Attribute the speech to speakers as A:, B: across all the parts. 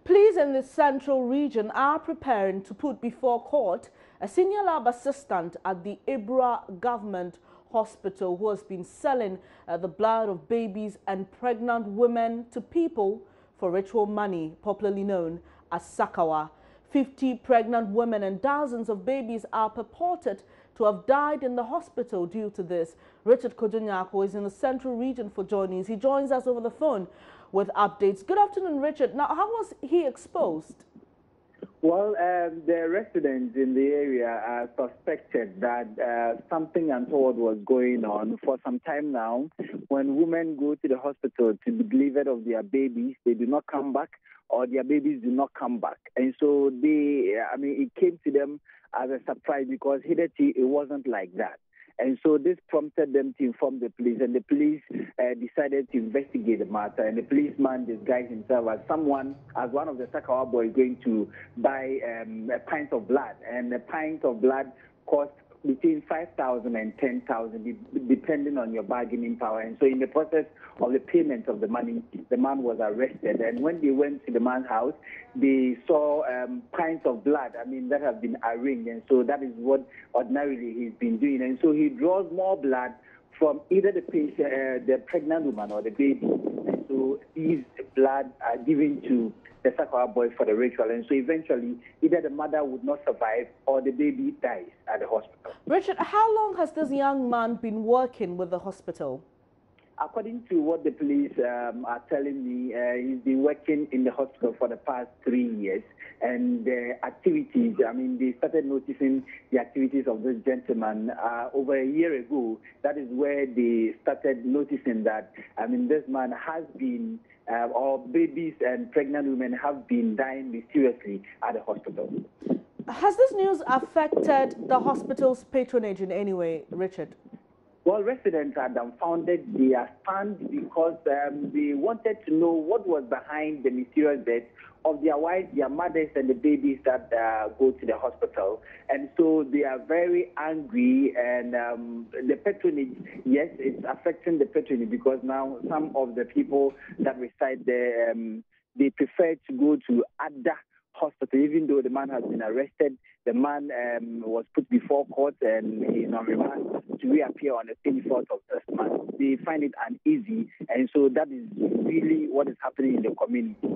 A: Police in the central region are preparing to put before court a senior lab assistant at the Ibra Government Hospital who has been selling the blood of babies and pregnant women to people for ritual money, popularly known as Sakawa. 50 pregnant women and dozens of babies are purported to have died in the hospital due to this. Richard Kodonyako is in the central region for joining us. He joins us over the phone with updates. Good afternoon, Richard. Now, how was he exposed?
B: Well, the residents in the area suspected that something untoward was going on for some time now. When women go to the hospital to be delivered of their babies, they do not come back, or their babies do not come back. And so it came to them as a surprise because hitherto it wasn't like that. And so this prompted them to inform the police, and the police decided to investigate the matter. And the policeman disguised himself as one of the Sakawa boys going to buy a pint of blood. And a pint of blood cost between 5,000 and 10,000, depending on your bargaining power. And so in the process of the payment of the money, the man was arrested. And when they went to the man's house, they saw pints of blood, that have been arranged. And so that is what ordinarily he's been doing. And so he draws more blood from either the patient, the pregnant woman or the baby. And so these blood are given to the Sakawa boy for the ritual. And so eventually, either the mother would not survive or the baby dies at the hospital.
A: Richard, how long has this young man been working with the hospital?
B: According to what the police are telling me, he's been working in the hospital for the past 3 years. And the activities, they started noticing the activities of this gentleman over a year ago. That is where they started noticing that, this man has been, or babies and pregnant women have been dying mysteriously at the hospital.
A: Has this news affected the hospital's patronage in any way, Richard?
B: Well, residents are dumbfounded. They are stunned because they wanted to know what was behind the mysterious death of their wives, their mothers, and the babies that go to the hospital. And so they are very angry. And the patronage, yes, it's affecting the patronage because now some of the people that reside there, they prefer to go to other hospital, even though the man has been arrested. The man was put before court and he's on remand to reappear on the 24th of this month. They find it uneasy, and so that is really what is happening in the community.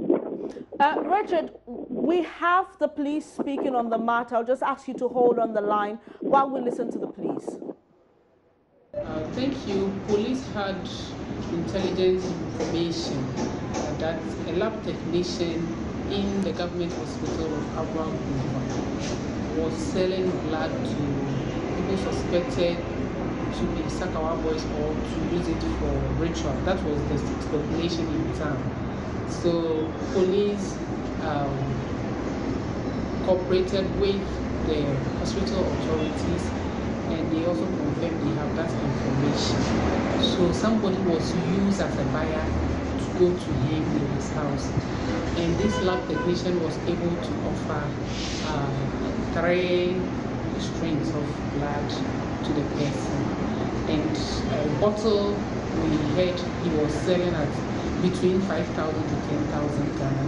A: Richard, we have the police speaking on the matter. I'll just ask you to hold on the line while we listen to the police.
C: Thank you. Police had intelligence information that a lab technician in the government hospital of Abraham was selling blood to people suspected to be Sakawa boys or to use it for ritual. That was the speculation in town. So police cooperated with the hospital authorities, and they also confirmed they have that information. So somebody was used as a buyer to go to him in his house, and this lab technician was able to offer 3 strings of blood to the person, and a bottle we heard he was selling at between 5,000 to 10,000 Ghana.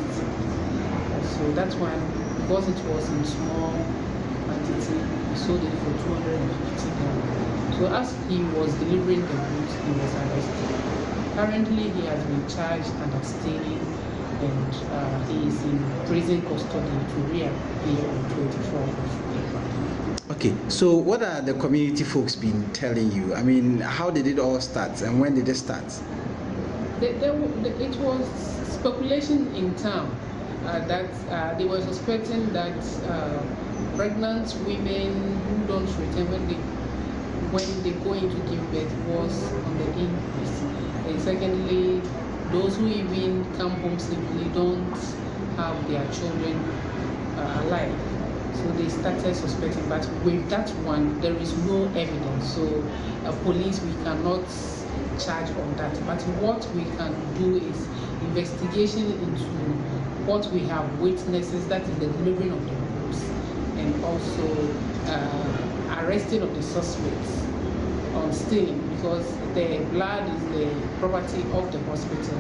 C: So that's why, because it was in small quantity, we sold it for 250 Ghana. So as he was delivering the goods, he was arrested. Currently, he has been charged under stealing, and he is in prison custody to reappear on 24th of April.
D: Okay, so what are the community folks been telling you? How did it all start, and when did it start?
C: It was speculation in town that they were suspecting that pregnant women who don't return when they go in to give birth was on the increase. And secondly, those who even come home safely don't have their children alive. So they started suspecting, but with that one, there is no evidence. So police, we cannot charge on that. But what we can do is investigation into what we have witnesses, that is the delivering of the goods, and also arresting of the suspects on stealing, because the blood is the property of the hospital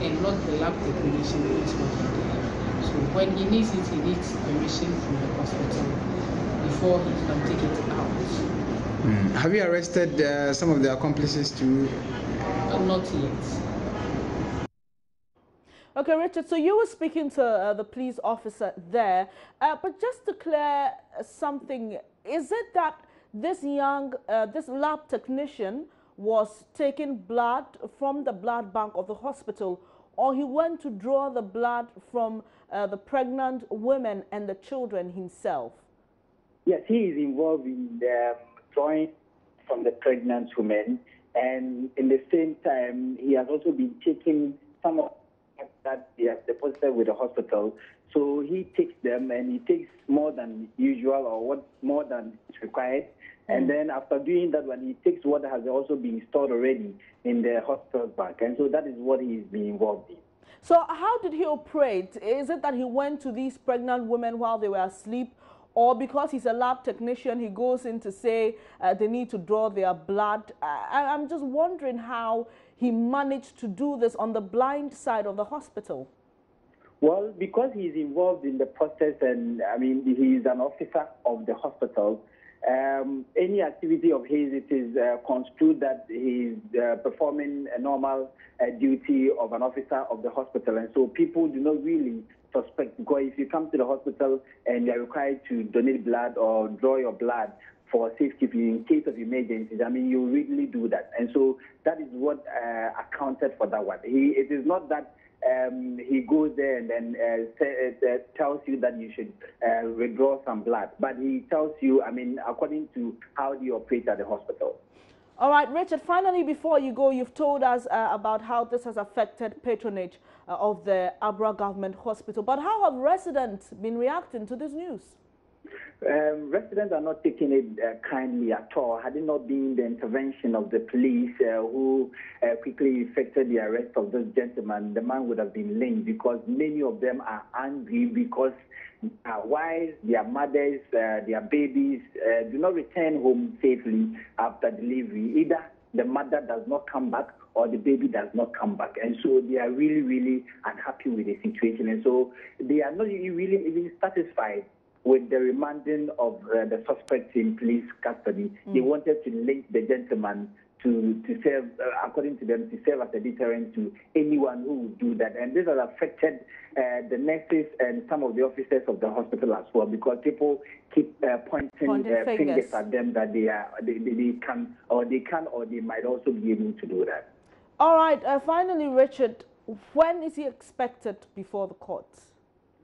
C: and not the lab technician who is working there. So when he needs it, he needs permission from the hospital before he can take it out.
D: Have you arrested some of the accomplices too?
C: Not yet.
A: Okay, Richard, so you were speaking to the police officer there, but just to clear something, is it that this this lab technician was taking blood from the blood bank of the hospital, or he went to draw the blood from the pregnant women and the children himself?
B: Yes, he is involved in drawing from the pregnant women, and in the same time, he has also been taking some of that he has deposited with the hospital. So he takes them, and he takes more than usual or more than is required. And then after doing that one, he takes what has also been stored already in the hospital bank. And so that is what he's been involved in.
A: So how did he operate? Is it that he went to these pregnant women while they were asleep, or because he's a lab technician, he goes in to say they need to draw their blood? I'm just wondering how he managed to do this on the blind side of the hospital.
B: Well, because he's involved in the process, and I mean, he's an officer of the hospital, any activity of his, it is construed that he's performing a normal duty of an officer of the hospital. And so people do not really suspect, because if you come to the hospital and you're required to donate blood or draw your blood for safety in case of emergencies, I mean, you really do that. And so that is what accounted for that one. It is not that he goes there and then tells you that you should withdraw some blood, but he tells you, I mean, according to how you operate at the hospital.
A: All right, Richard, finally, before you go, you've told us about how this has affected patronage of the Abra Government Hospital. But how have residents been reacting to this news?
B: Residents are not taking it kindly at all. Had it not been the intervention of the police who quickly effected the arrest of this gentleman, the man would have been lynched, because many of them are angry because their wives, their mothers, their babies do not return home safely after delivery. Either the mother does not come back or the baby does not come back. And so they are really, really unhappy with the situation. And so they are not really even satisfied with the remanding of the suspect in police custody. They wanted to lynch the gentleman to serve, according to them, to serve as a deterrent to anyone who would do that. And this has affected the nurses and some of the officers of the hospital as well, because people keep pointing fingers at them that they can or they might also be able to do that.
A: All right. Finally, Richard, when is he expected before the courts?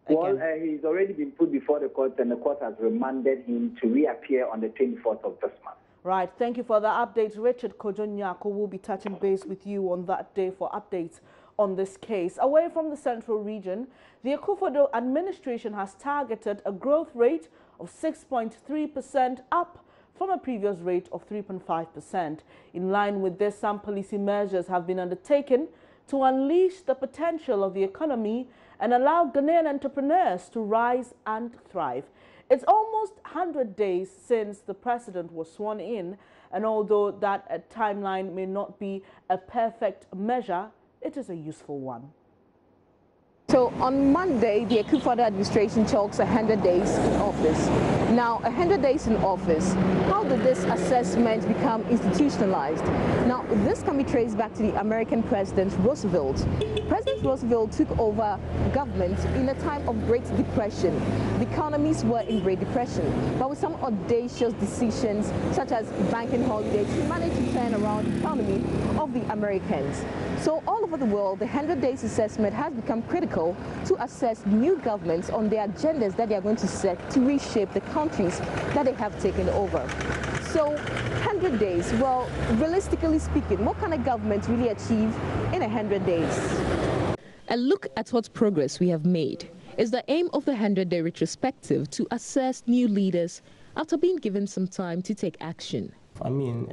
B: Well, he's already been put before the court, and the court has remanded him to reappear on the 24th of this month. Right.
A: Thank you for the update. Richard Kojo Nyarko will be touching base with you on that day for updates on this case. Away from the central region, the Akufo-Addo administration has targeted a growth rate of 6.3%, up from a previous rate of 3.5%. In line with this, some policy measures have been undertaken to unleash the potential of the economy and allow Ghanaian entrepreneurs to rise and thrive. It's almost 100 days since the president was sworn in, and although that timeline may not be a perfect measure, it is a useful one.
E: So on Monday, the Akufo-Addo administration chalks 100 days in office. Now, 100 days in office, how did this assessment become institutionalized? Now, this can be traced back to the American President Roosevelt. President Roosevelt took over government in a time of Great Depression. The economies were in Great Depression, but with some audacious decisions, such as banking holidays, he managed to turn around the economy of the Americans. So all over the world, the 100 days assessment has become critical to assess new governments on the agendas that they are going to set to reshape the countries that they have taken over. So 100 days, well, realistically speaking, what can a government really achieve in 100 days?
F: A look at what progress we have made is the aim of the 100-day retrospective, to assess new leaders after being given some time to take action.
G: I mean,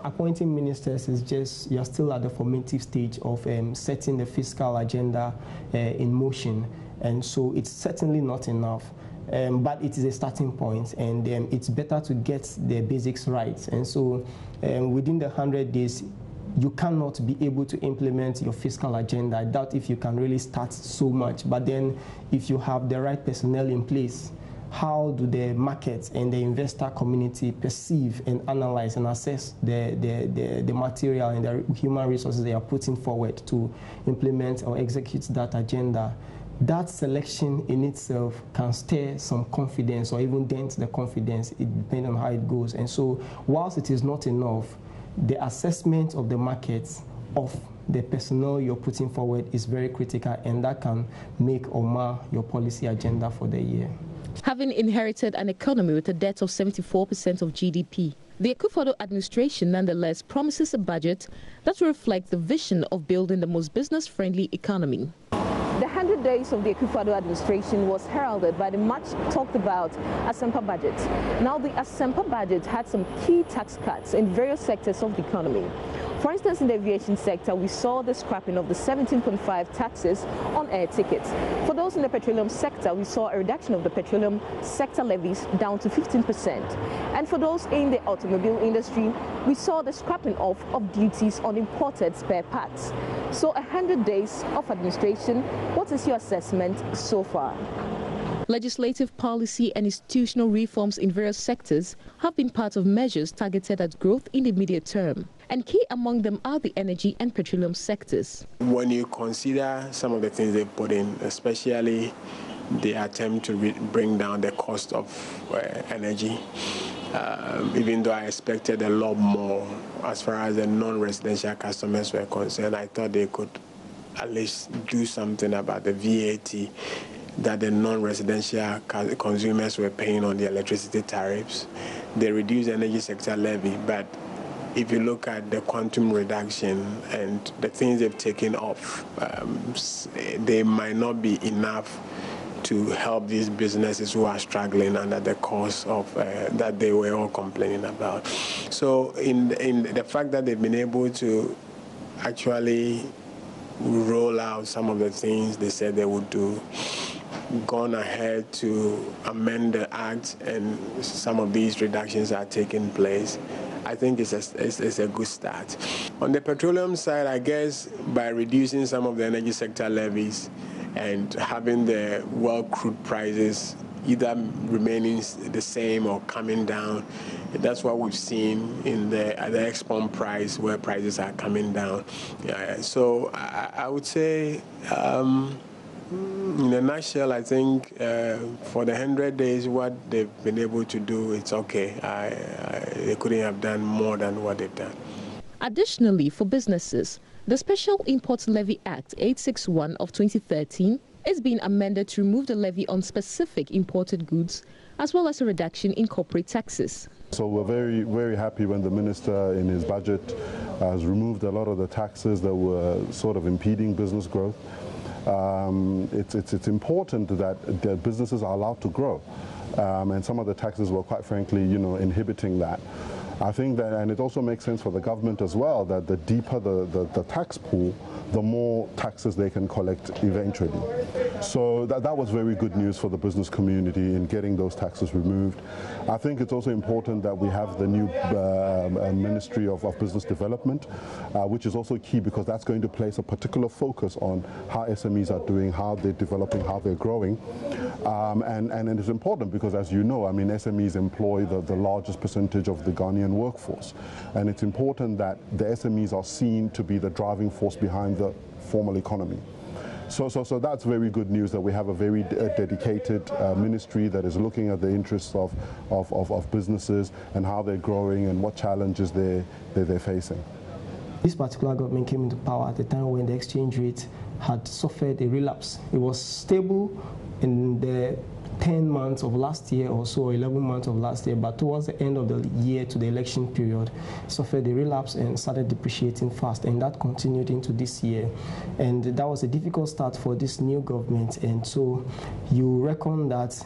G: appointing ministers is just, you're still at the formative stage of setting the fiscal agenda in motion. And so it's certainly not enough. But it is a starting point, and it's better to get the basics right. And so within the 100 days, you cannot be able to implement your fiscal agenda. I doubt if you can really start so much. But then if you have the right personnel in place, how do the markets and the investor community perceive and analyze and assess the material and the human resources they are putting forward to implement or execute that agenda? That selection in itself can stir some confidence or even dent the confidence, depending on how it goes. And so whilst it is not enough, the assessment of the markets of the personnel you're putting forward is very critical, and that can make or mar your policy agenda for the year.
F: Having inherited an economy with a debt of 74% of GDP, the Akufo-Addo administration nonetheless promises a budget that will reflect the vision of building the most business-friendly economy.
E: The 100 days of the Akufo-Addo administration was heralded by the much talked about Asempa budget. Now, the Asempa budget had some key tax cuts in various sectors of the economy. For instance, in the aviation sector, we saw the scrapping of the 17.5 taxes on air tickets. For those in the petroleum sector, we saw a reduction of the petroleum sector levies down to 15%. And for those in the automobile industry, we saw the scrapping off of duties on imported spare parts. So 100 days of administration, what is your assessment so far?
F: Legislative policy and institutional reforms in various sectors have been part of measures targeted at growth in the immediate term. And key among them are the energy and petroleum sectors.
H: When you consider some of the things they put in, especially the attempt to bring down the cost of energy, even though I expected a lot more as far as the non-residential customers were concerned, I thought they could at least do something about the VAT that the non-residential consumers were paying on the electricity tariffs. They reduced the energy sector levy, but if you look at the quantum reduction and the things they've taken off, they might not be enough to help these businesses who are struggling under the cost of that they were all complaining about. So in the fact that they've been able to actually roll out some of the things they said they would do, gone ahead to amend the act, and some of these reductions are taking place, I think it's a good start. On the petroleum side, I guess by reducing some of the energy sector levies and having the world crude prices either remaining the same or coming down, that's what we've seen in the export price, where prices are coming down. So I would say, in a nutshell, I think for the 100 days, what they've been able to do, it's okay. They couldn't have done more than what they've done.
F: Additionally, for businesses, the Special Import Levy Act 861 of 2013 is being amended to remove the levy on specific imported goods, as well as a reduction in corporate taxes.
I: So we're very, very happy when the minister in his budget has removed a lot of the taxes that were sort of impeding business growth. It's important that businesses are allowed to grow, and some of the taxes were, quite frankly, inhibiting that. I think that, and it also makes sense for the government as well, that the deeper the tax pool, the more taxes they can collect eventually. So that was very good news for the business community in getting those taxes removed. I think it's also important that we have the new Ministry of Business Development, which is also key, because that's going to place a particular focus on how SMEs are doing, how they're developing, how they're growing. And it is important because, as you know, I mean, SMEs employ the largest percentage of the Ghanaian workforce. And it's important that the SMEs are seen to be the driving force behind the formal economy. So that's very good news, that we have a very dedicated ministry that is looking at the interests of businesses and how they're growing and what challenges they're facing.
G: This particular government came into power at a time when the exchange rate had suffered a relapse. It was stable in the 10 months of last year or so, 11 months of last year, but towards the end of the year to the election period, suffered a relapse and started depreciating fast, and that continued into this year. And that was a difficult start for this new government, and so you reckon that,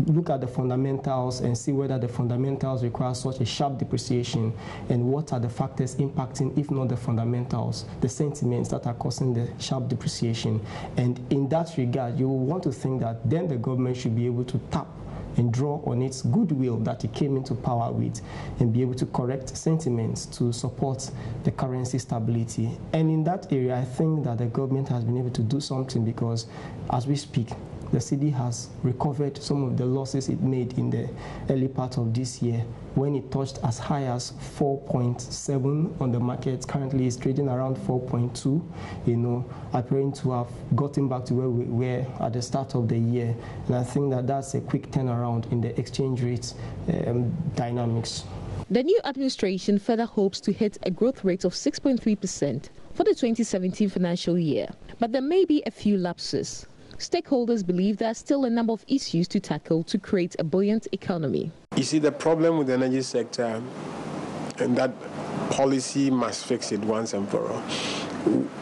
G: look at the fundamentals and see whether the fundamentals require such a sharp depreciation, and what are the factors impacting, if not the fundamentals, the sentiments that are causing the sharp depreciation. And in that regard, you want to think that then the government should be able to tap and draw on its goodwill that it came into power with and be able to correct sentiments to support the currency stability. And in that area, I think that the government has been able to do something because as we speak, the cedi has recovered some of the losses it made in the early part of this year when it touched as high as 4.7 on the market. Currently it's trading around 4.2, appearing to have gotten back to where we were at the start of the year. And I think that that's a quick turnaround in the exchange rate dynamics.
F: The new administration further hopes to hit a growth rate of 6.3% for the 2017 financial year, but there may be a few lapses. Stakeholders believe there are still a number of issues to tackle to create a buoyant economy.
H: You see, the problem with the energy sector, and that policy must fix it once and for all.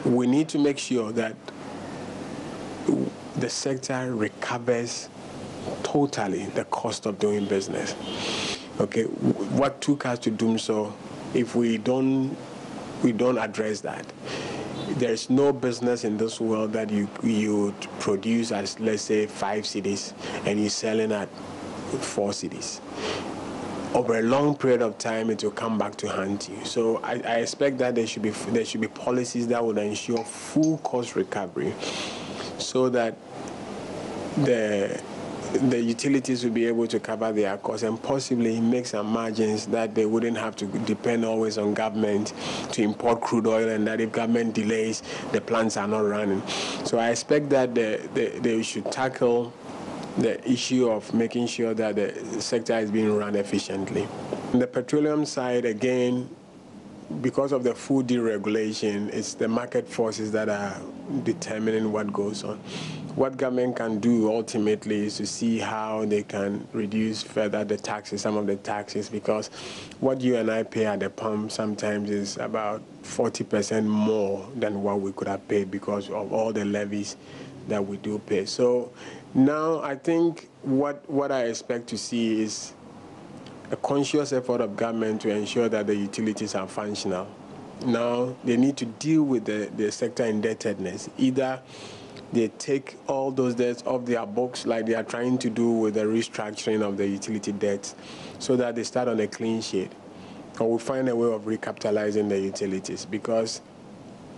H: We need to make sure that the sector recovers totally the cost of doing business. Okay, what took us to do so? If we don't address that, there's no business in this world that you produce as, let's say, 5 cedis and you're selling at 4 cedis. Over a long period of time, it will come back to haunt you. So I expect that there should be policies that would ensure full cost recovery, so that the utilities will be able to cover their costs and possibly make some margins that they wouldn't have to depend always on government to import crude oil, and that if government delays, the plants are not running. So I expect that they should tackle the issue of making sure that the sector is being run efficiently. On the petroleum side, again, because of the food deregulation, it's the market forces that are determining what goes on. What government can do ultimately is to see how they can reduce further the taxes, some of the taxes, because what you and I pay at the pump sometimes is about 40% more than what we could have paid because of all the levies that we do pay. So now I think what I expect to see is a conscious effort of government to ensure that the utilities are functional. Now they need to deal with the sector indebtedness. Either they take all those debts off their books like they are trying to do with the restructuring of the utility debts so that they start on a clean sheet, or we find a way of recapitalizing the utilities, because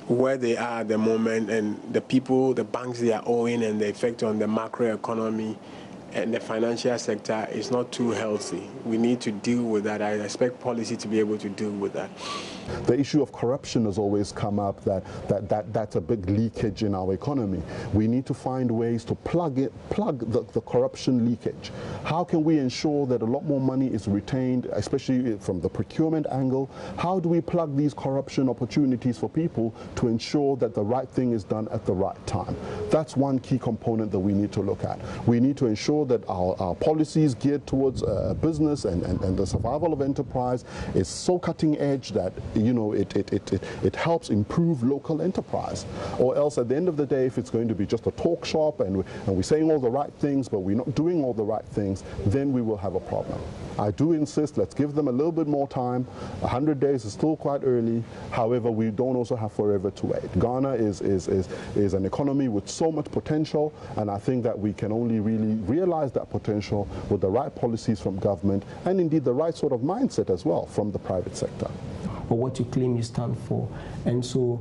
H: where they are at the moment and the people, the banks they are owing, and the effect on the macroeconomy and the financial sector is not too healthy. We need to deal with that. I expect policy to be able to deal with that.
I: The issue of corruption has always come up, that's a big leakage in our economy. We need to find ways to plug the corruption leakage. How can we ensure that a lot more money is retained, especially from the procurement angle? How do we plug these corruption opportunities for people to ensure that the right thing is done at the right time? That's one key component that we need to look at. We need to ensure that our policies geared towards business and the survival of enterprise is so cutting edge that it helps improve local enterprise. Or else at the end of the day, if it's going to be just a talk shop and we're saying all the right things but we're not doing all the right things, then we will have a problem. I do insist, let's give them a little bit more time. 100 days is still quite early. However, we don't also have forever to wait. Ghana is an economy with so much potential, and I think that we can only really realize that potential with the right policies from government and indeed the right sort of mindset as well from the private sector.
G: Or what you claim you stand for. And so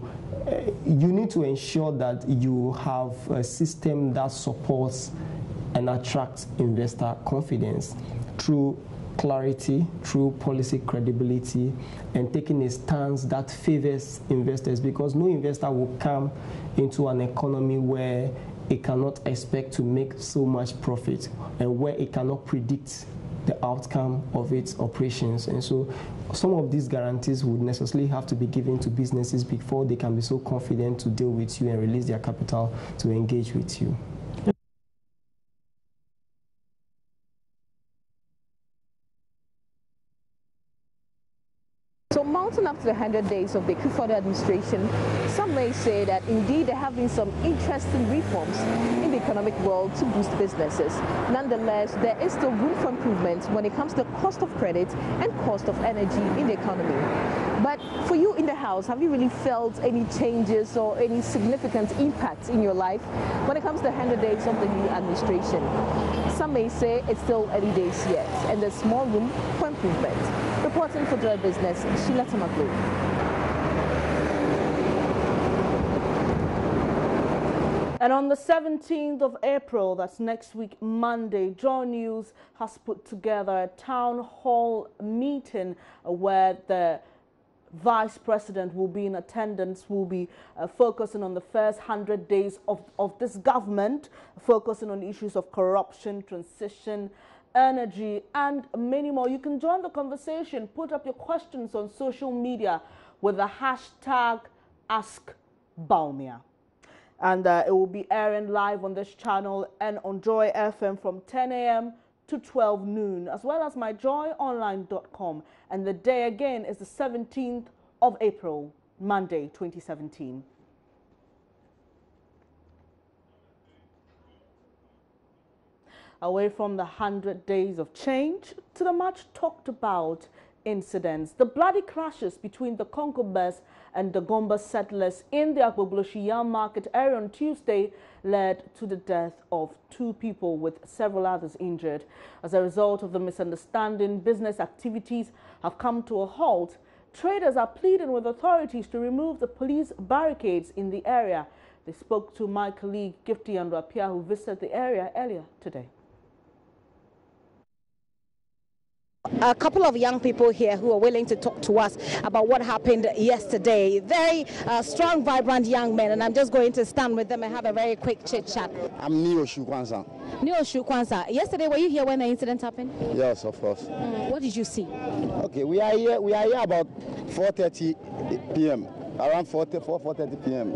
G: you need to ensure that you have a system that supports and attracts investor confidence through clarity, through policy credibility, and taking a stance that favors investors, because no investor will come into an economy where it cannot expect to make so much profit and where it cannot predict the outcome of its operations. And so some of these guarantees would necessarily have to be given to businesses before they can be so confident to deal with you and release their capital to engage with you.
E: So mounting up to the 100 days of the Kufuor administration, some may say that indeed there have been some interesting reforms in the economic world to boost businesses. Nonetheless, there is still room for improvement when it comes to the cost of credit and cost of energy in the economy. But for you in the house, have you really felt any changes or any significant impacts in your life when it comes to the 100 days of the new administration? Some may say it's still early days yet, and there's small room for improvement. Reporting for Joy Business, Sheila Tamaklo.
A: And on the 17th of April, that's next week, Monday, Joy News has put together a town hall meeting where the Vice President will be in attendance, will be focusing on the first 100 days of this government, focusing on issues of corruption, transition, energy, and many more. You can join the conversation, put up your questions on social media with the hashtag AskBaumia. And it will be airing live on this channel and on Joy FM from 10 a.m. to 12 noon, as well as myjoyonline.com. And the day again is the 17th of April, Monday, 2017. Away from the 100 days of change to the much talked about incidents, the bloody clashes between the Konkobes and the Gomba settlers in the Agbogloshi Yam Market area on Tuesday led to the death of 2 people with several others injured. As a result of the misunderstanding, business activities have come to a halt. Traders are pleading with authorities to remove the police barricades in the area. They spoke to my colleague Gifty Andwapia, who visited the area earlier today.
J: A couple of young people here who are willing to talk to us about what happened yesterday. Very strong, vibrant young men, and I'm just going to stand with them and have a very quick chit chat.
K: I'm Neo Shukwansa.
J: Neo Shukwansa. Yesterday, were you here when the incident happened?
K: Yes, of course.
J: What did you see?
K: Okay, we are here about 4:30 p.m. Around 4:30 p.m.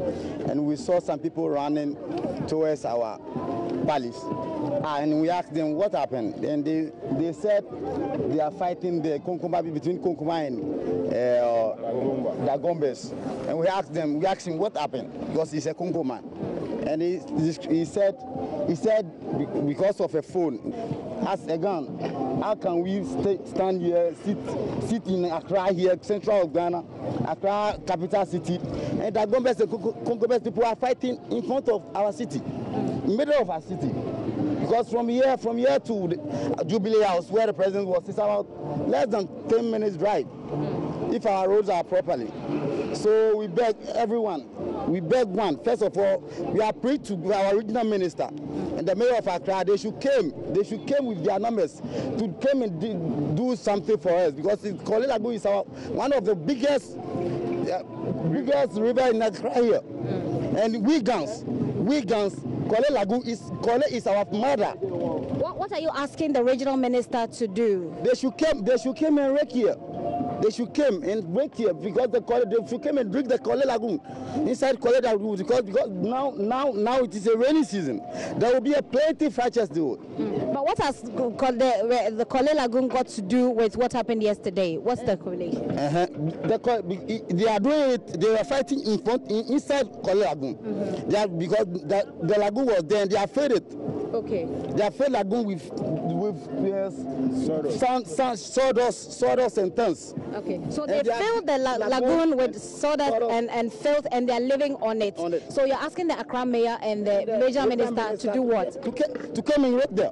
K: and we saw some people running towards our palace. And we asked them what happened, and they said they are fighting the Konkoma between Konkoma and the Gombes. And we asked him what happened, because he's a Konkoman. And he said because of a phone, has a gun. How can we stand here, sit in Accra here, central of Ghana, Accra, capital city, and the Gombes and Konkobes people are fighting in front of our city, middle of our city. Because from here to the Jubilee House, where the president was, it's about less than 10 minutes drive, if our roads are properly. So we beg everyone, first of all, we are praying to our regional minister and the mayor of Accra. They should come with their numbers to come and do something for us, because Korle Lagoon is one of the biggest river in Accra here. And we guns, Korle Lagoon is our mother.
J: What are you asking the regional minister to do?
K: They should come and wreck here. They should come and break here, because they should come and drink the Korle Lagoon inside Korle Lagoon, because now it is a rainy season. There will be a plenty fractures though.
J: But what has the Korle Lagoon got to do with what happened yesterday? What's the correlation?
K: They are doing it. They were fighting inside Korle Lagoon. Because the lagoon was there, and they are filled it.
J: Okay.
K: They are filled lagoon with sawdust and things.
J: Okay. So they filled the lagoon with sawdust and filth, and they are living on it. So you're asking the Accra mayor and the regional minister to do what?
K: To come and work there.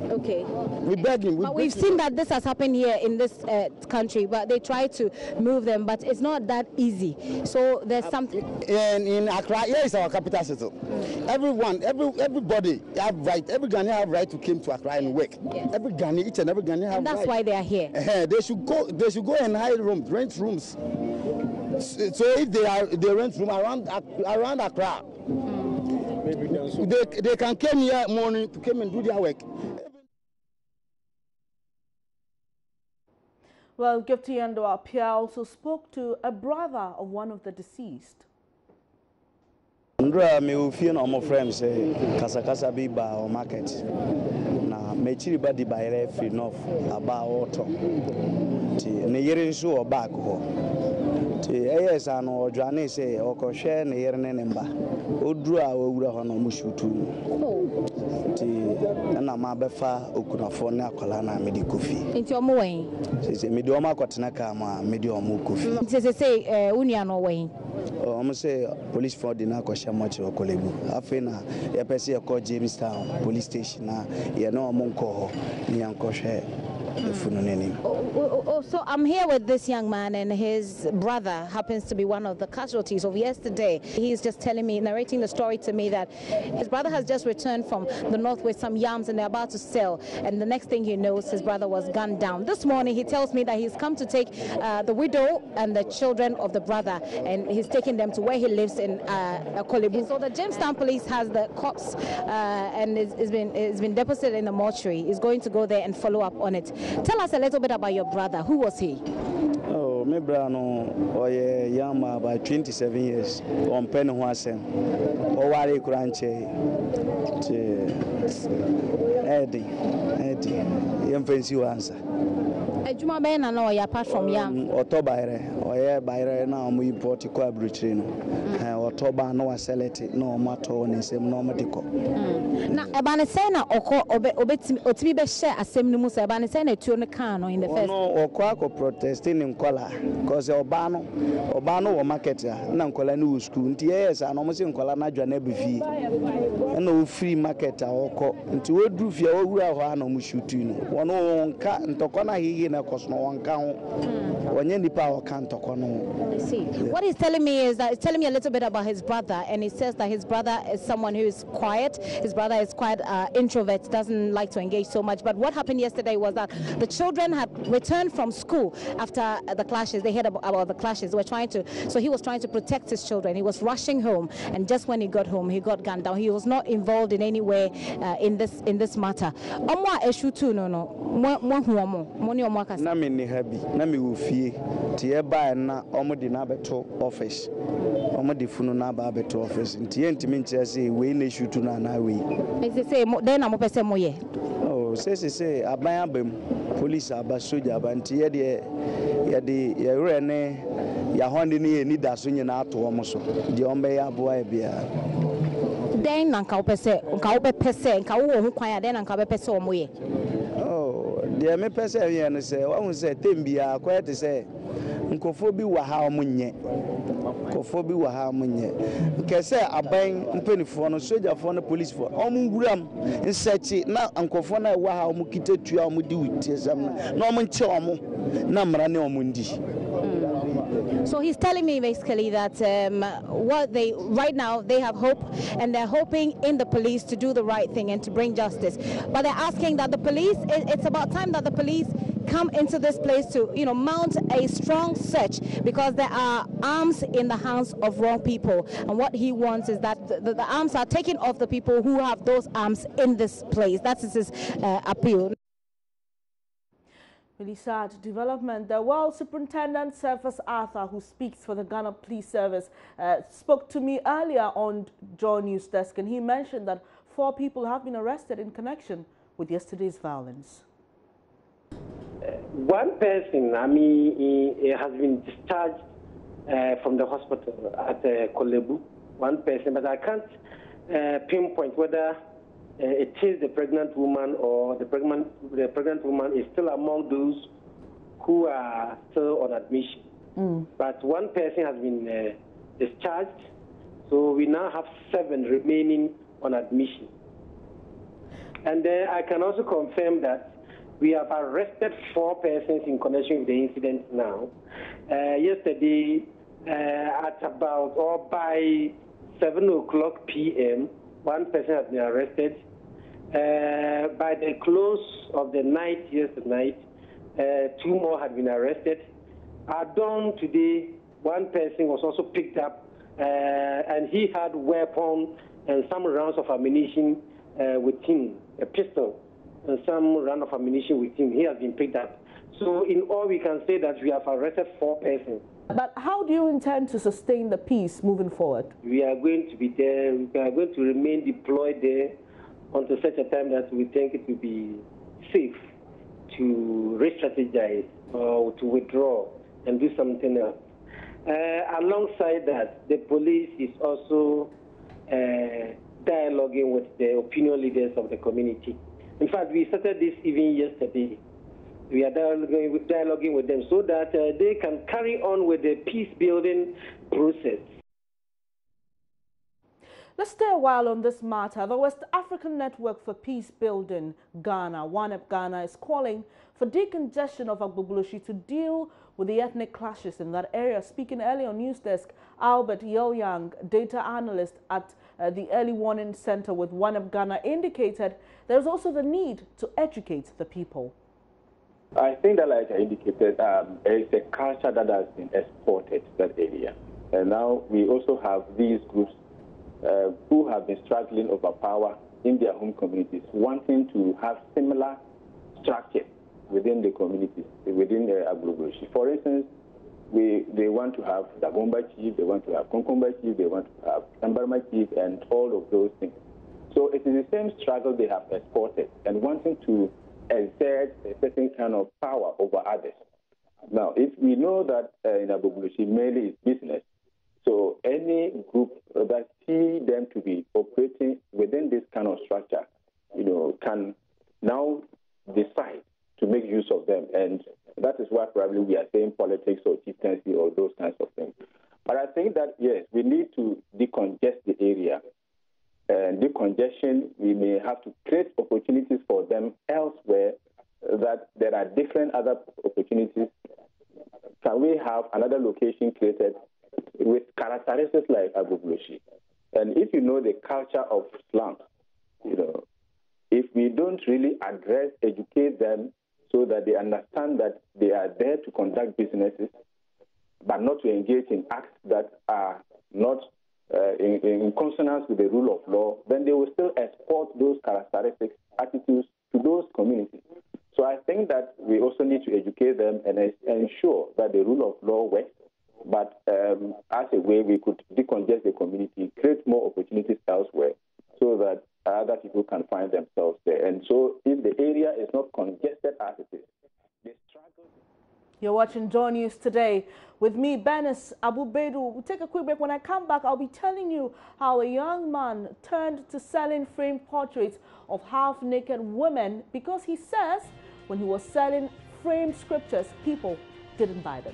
J: Okay.
K: We beg him.
J: But we've seen that this has happened here in this country, but they try to move them, but it's not that easy. So there's something.
K: And in Accra, here is our capital city. Everybody have right. Every Ghanaian have right to come to Accra and work. Yes. Every Ghanaian, each and every Ghanaian have.
J: And that's
K: right.
J: why they are here.
K: They should go and hire rooms, rent rooms. So if they rent room around Accra, they can come here morning to come and do their work.
A: Well, Gifty Andwapia also spoke to a brother of one of the deceased.
L: Ndra me ofie na omo friends kasa bi ba o market na me chiri ba di ba ere free enough aba auto ti ne yere nso o back ho Yes, I know Johnny say, or Kosher, near Nemba. Odra, Ogra, Mushutu. And I'm a befa, Okunafona, Colana, Medikofi.
J: Into your mowing.
L: Say, Medioma Kotanaka, Medium Mukofi.
J: Say, Union away.
L: I'm say police for the Nakosha much or Kolebu. Afena, a person called Jamestown police station. You know, Monko, Nyankoshe.
J: So I'm here with this young man, and his brother happens to be one of the casualties of yesterday. He's just telling me, narrating the story to me, that his brother has just returned from the north with some yams and they're about to sell, and the next thing he knows, his brother was gunned down. This morning he tells me that he's come to take the widow and the children of the brother, and he's taking them to where he lives in Kolebu. So the Jamestown police has the corpse and it's been deposited in the mortuary. He's going to go there and follow up on it. Tell us a little bit about your brother. Who was he?
L: Oh, my brother, young about 27 years. On Penn Huasem. Or Wari Kranche. Eddie. Young fancy answer.
J: Juma Ben, I know apart from young.
L: Otobaire, or by now, we import a quabritrino. Otoba, no celleti, no matter, and same no medical.
J: Now, Abanesena or Otibe share a same numus, Abanesena to the cano in the first.
L: No, or Quaco protesting in color, because Obano or marketer, Nancolanu school, yes, and almost in Colana Janebi, and no free marketer or into a roof your no mushutino. One cat and Tokona he in a cosno one count. When any power can't talk on.
J: I see. What he's telling me is that he's telling me a little bit about his brother, and he says that his brother is someone who is quiet. His brother is quite introvert, doesn't like to engage so much. But what happened yesterday was that the children had returned from school after the clashes. They heard about the clashes. So he was trying to protect his children. He was rushing home, and just when he got home, he got gunned down. He was not involved in any way in this matter.
L: Nami ni habi, nami ufie. Tieba na omudi na beto office. Omudi funu na ba beto office. Ntiye ntimi say we na shoot na we.
J: Say then am pese moye.
L: Oh, say aban abem police aba soldier aba ntiye de ye re ne ya honde ni ni da so nyina ato omo so. De ombe ya boa e bia.
J: Den nanka opese, nka opese, nka wo ho kwan ya den nanka opese omoye.
L: The me person here say, one say Tembia, quite say, Nkofobi waha munye. Kofobi waha munye. Kese aban penny for no soldier for no police for. Omugram in search na Nkofona waha mukite tu amudi with exam. No munche omu na mrane omundi.
J: So he's telling me basically that right now they have hope, and they're hoping in the police to do the right thing and to bring justice. But they're asking that the police, it's about time that the police come into this place to, mount a strong search, because there are arms in the hands of wrong people. And what he wants is that the arms are taken off the people who have those arms in this place. That is his appeal.
A: Really sad development. The World Superintendent Cephas Arthur, who speaks for the Ghana Police Service, spoke to me earlier on Joy News Desk, and he mentioned that 4 people have been arrested in connection with yesterday's violence.
M: One person, he has been discharged from the hospital at Kolebu. One person, but I can't pinpoint whether it is the pregnant woman or the pregnant woman is still among those who are still on admission. But one person has been discharged, so we now have 7 remaining on admission. And I can also confirm that we have arrested 4 persons in connection with the incident now. Yesterday, at about or by 7:00 p.m., 1 person has been arrested. By the close of the night yesterday, 2 more had been arrested. At dawn today, 1 person was also picked up, and he had weapon and some rounds of ammunition with him, a pistol and some round of ammunition with him. He has been picked up. So in all, we can say that we have arrested 4 persons.
A: But how do you intend to sustain the peace moving forward?
M: We are going to be there. We are going to remain deployed there until such a time that we think it will be safe to re-strategize or to withdraw and do something else. Alongside that, the police is also dialoguing with the opinion leaders of the community. In fact, we started this even yesterday. We are dialoguing with them so that they can carry on with the peace-building process.
A: Let's stay a while on this matter. The West African Network for Peace Building, Ghana, WANEP Ghana, is calling for decongestion of Agbogbloshie to deal with the ethnic clashes in that area. Speaking earlier on News Desk, Albert Yeoyang, data analyst at the Early Warning Center with WANEP Ghana, indicated there's also the need to educate the people.
N: I think that, like I indicated, it's a culture that has been exported to that area. And now we also have these groups who have been struggling over power in their home communities, wanting to have similar structure within the communities, within Agbogbloshie. For instance, they want to have Dagomba chief, they want to have Konkomba chief, they want to have Tambarma chief, and all of those things. So it is the same struggle they have exported and wanting to exert a certain kind of power over others. Now, if we know that in Agbogbloshie mainly is business, so any group that see them to be operating within this kind of structure, can now decide to make use of them. And that is why probably we are saying politics or chieftaincy or those kinds of things. But I think that, yes, we need to decongest the area. And decongestion, we may have to create opportunities for them elsewhere, that there are different other opportunities. Can we have another location created with characteristics like Agbogbloshie? And if you know the culture of slums, if we don't really address, educate them so that they understand that they are there to conduct businesses, but not to engage in acts that are not in consonance with the rule of law, then they will still export those characteristics, attitudes to those communities. So I think that we also need to educate them and ensure that the rule of law works, but as a way we could decongest the community, create more opportunities elsewhere so that other people can find themselves there. And so if the area is not congested as it is, the struggle...
A: You're watching Joy News Today with me, Bernice Abu-Bedu. We'll take a quick break. When I come back, I'll be telling you how a young man turned to selling framed portraits of half-naked women because he says when he was selling framed scriptures, people didn't buy them.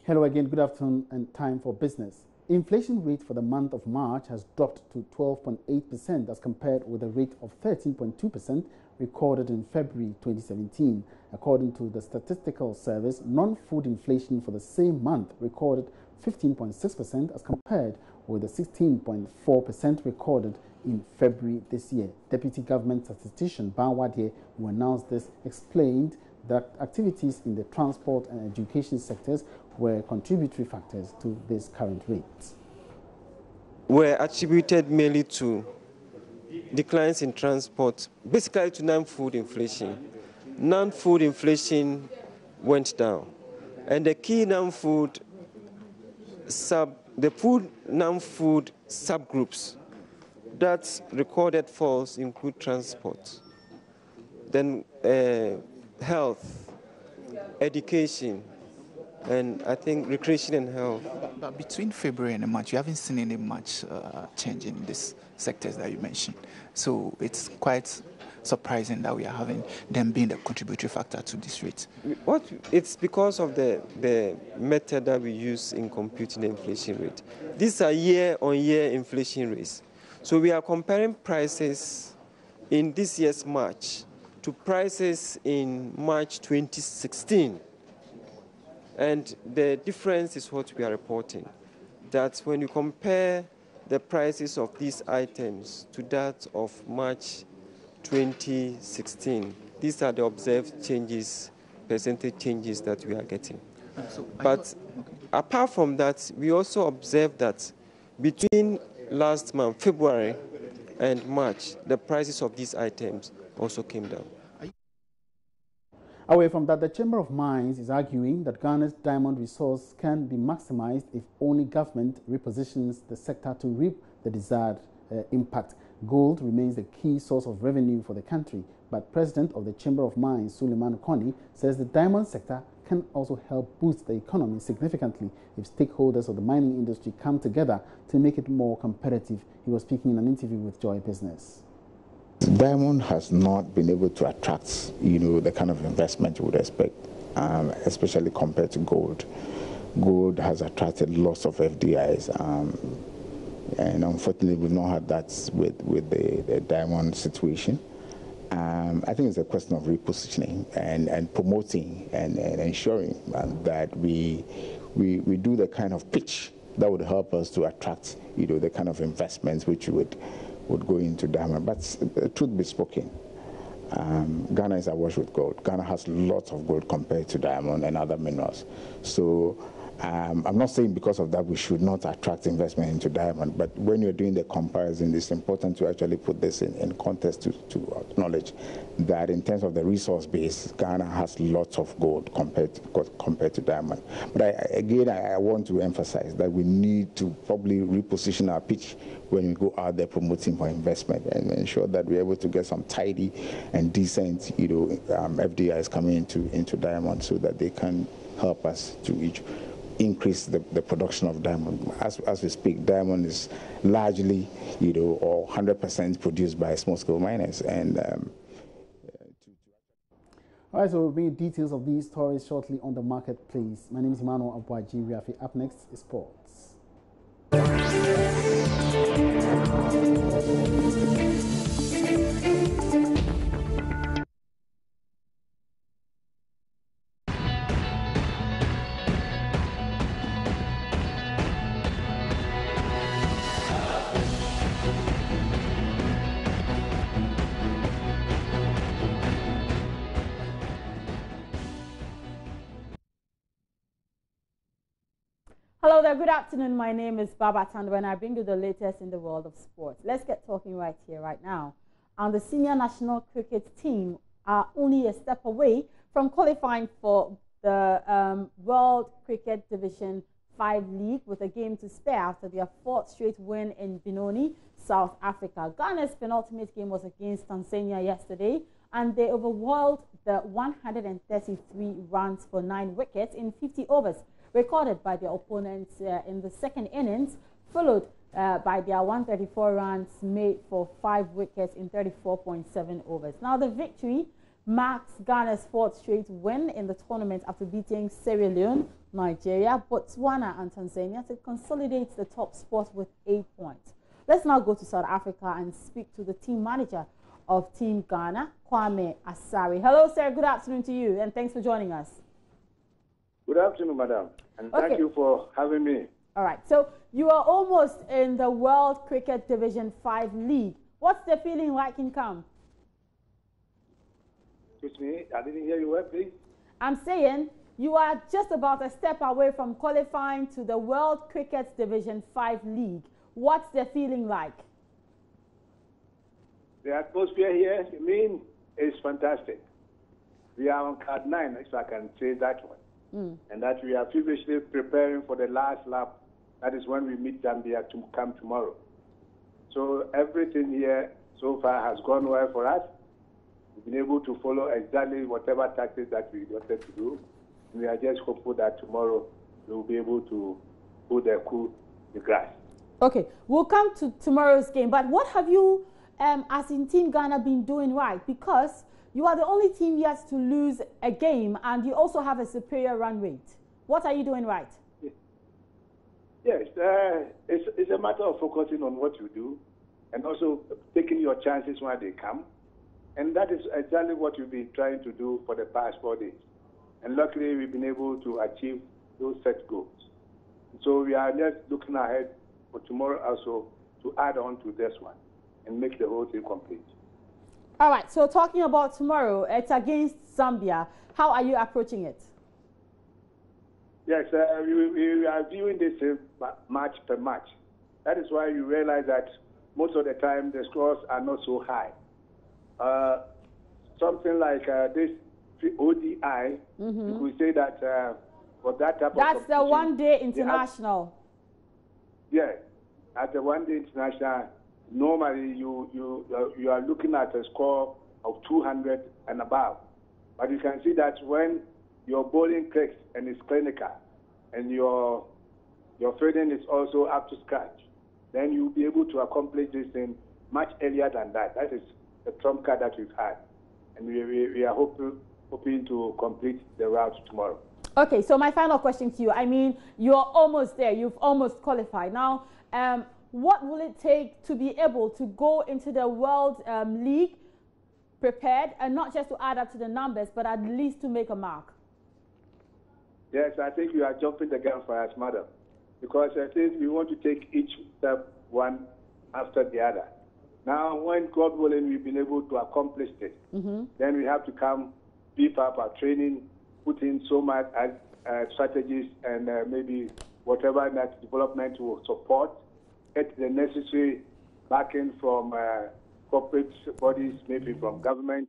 O: Hello again, good afternoon and time for business. Inflation rate for the month of March has dropped to 12.8% as compared with a rate of 13.2% recorded in February 2017. According to the Statistical Service, non-food inflation for the same month recorded 15.6% as compared with the 16.4% recorded in February this year. Deputy Government Statistician Ban Wadie, who announced this, explained that activities in the transport and education sectors were contributory factors to this current rate.
P: Were attributed mainly to declines in transport, basically to non-food inflation. Non-food inflation went down, and the key non-food non-food subgroups that recorded falls include transport, then health, education, and I think recreation and health.
Q: But between February and March, you haven't seen any much change in these sectors that you mentioned. So it's quite surprising that we are having them being the contributory factor to this rate.
P: It's because of the method that we use in computing the inflation rate. These are year-on-year inflation rates. So we are comparing prices in this year's March to prices in March 2016. And the difference is what we are reporting, that when you compare the prices of these items to that of March 2016, these are the observed changes, percentage changes that we are getting. But apart from that, we also observed that between last month, February, and March, the prices of these items also came down.
O: Away from that, the Chamber of Mines is arguing that Ghana's diamond resource can be maximized if only government repositions the sector to reap the desired impact. Gold remains the key source of revenue for the country, but President of the Chamber of Mines, Suleiman Kony, says the diamond sector can also help boost the economy significantly if stakeholders of the mining industry come together to make it more competitive. He was speaking in an interview with Joy Business.
R: Diamond has not been able to attract, the kind of investment you would expect, especially compared to gold. Gold has attracted lots of FDIs, and unfortunately, we've not had that with the diamond situation. I think it's a question of repositioning and promoting and ensuring that we do the kind of pitch that would help us to attract, the kind of investments which would go into diamond. But truth be spoken, Ghana is awash with gold. Ghana has lots of gold compared to diamond and other minerals. So I'm not saying because of that we should not attract investment into diamond, but when you're doing the comparison, it's important to actually put this in context to acknowledge that in terms of the resource base, Ghana has lots of gold compared to diamond. But I want to emphasize that we need to probably reposition our pitch when we go out there promoting for investment and ensure that we're able to get some tidy and decent, FDIs coming into diamond so that they can help us to increase the production of diamond. As we speak, diamond is largely, or 100% produced by small-scale miners. And
O: all right, so we'll bring details of these stories shortly on the marketplace. My name is Emmanuel Abuaji. Up next is sports.
A: Hello there, good afternoon. My name is Baba Tandwa and I bring you the latest in the world of sports. Let's get talking right here, right now. And the senior national cricket team are only a step away from qualifying for the World Cricket Division 5 League with a game to spare after their fourth straight win in Benoni, South Africa. Ghana's penultimate game was against Tanzania yesterday, and they overwhelmed the 133 runs for 9 wickets in 50 overs. Recorded by their opponents in the second innings, followed by their 134 runs made for 5 wickets in 34.7 overs. Now, the victory marks Ghana's fourth straight win in the tournament after beating Sierra Leone, Nigeria, Botswana and Tanzania to consolidate the top spot with 8 points. Let's now go to South Africa and speak to the team manager of Team Ghana, Kwame Asare. Hello, sir. Good afternoon to you, and thanks for joining us.
S: Good afternoon, madam, and thank you for having me.
A: All right, so you are almost in the World Cricket Division 5 League. What's the feeling like in camp?
S: Excuse me, I didn't hear you well, please.
A: I'm saying you are just about a step away from qualifying to the World Cricket Division 5 League. What's the feeling like?
S: The atmosphere here, you mean, is fantastic. We are on card 9, if I can say that one. And that we are feverishly preparing for the last lap. That is when we meet Zambia to come tomorrow. So everything here so far has gone well for us. We've been able to follow exactly whatever tactics that we wanted to do. We are just hopeful that tomorrow we will be able to put the coup the grass.
A: Okay, we'll come to tomorrow's game. But what have you, as in Team Ghana, been doing right? Because you are the only team yet to lose a game, and you also have a superior run rate. What are you doing right?
S: Yes, it's a matter of focusing on what you do and also taking your chances when they come. And that is exactly what we've been trying to do for the past 4 days. And luckily, we've been able to achieve those set goals. So we are just looking ahead for tomorrow also to add on to this one and make the whole thing complete.
A: All right, so talking about tomorrow, it's against Zambia. How are you approaching it?
S: Yes, we are viewing this match per match. That is why you realize that most of the time the scores are not so high. Something like this ODI, you could say that for that type of
A: That's the one-day international.
S: Yeah, at the one-day international, normally you are looking at a score of 200 and above. But you can see that when your bowling clicks and is clinical, and your fielding is also up to scratch, then you'll be able to accomplish this thing much earlier than that. That is the trump card that we've had. And we are hoping to complete the route tomorrow.
A: Okay, so my final question to you. I mean, you're almost there. You've almost qualified. Now, what will it take to be able to go into the World League prepared, and not just to add up to the numbers, but at least to make a mark?
S: Yes, I think you are jumping the gun for us, madam, because I think we want to take each step one after the other. Now, when God willing, we've been able to accomplish this, then we have to come beef up our training, put in so much strategies and maybe whatever that development will support, get the necessary backing from corporate bodies, maybe from government,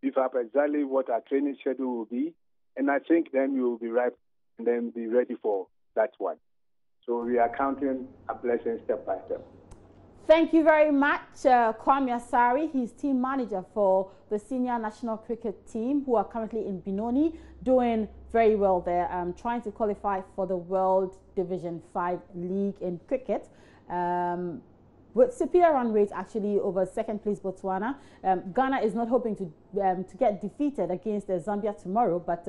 S: beef up exactly what our training schedule will be. And I think then we will be ripe and then be ready for that one. So we are counting a blessing step by step.
A: Thank you very much, Kwame Asare. He's team manager for the senior national cricket team, who are currently in Benoni, doing very well there, trying to qualify for the World Division 5 League in cricket. With superior run rate actually over second place Botswana. Ghana is not hoping to get defeated against Zambia tomorrow, but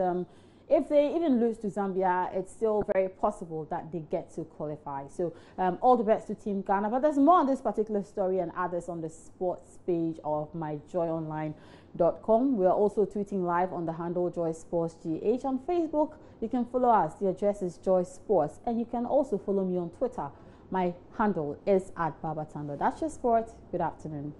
A: if they even lose to Zambia, it's still very possible that they get to qualify. So all the best to Team Ghana. But there's more on this particular story and others on the sports page of myjoyonline.com. We are also tweeting live on the handle Joy Sports GH. On Facebook, you can follow us. The address is Joy Sports. And you can also follow me on Twitter. My handle is @Babatando. That's your sport. Good afternoon.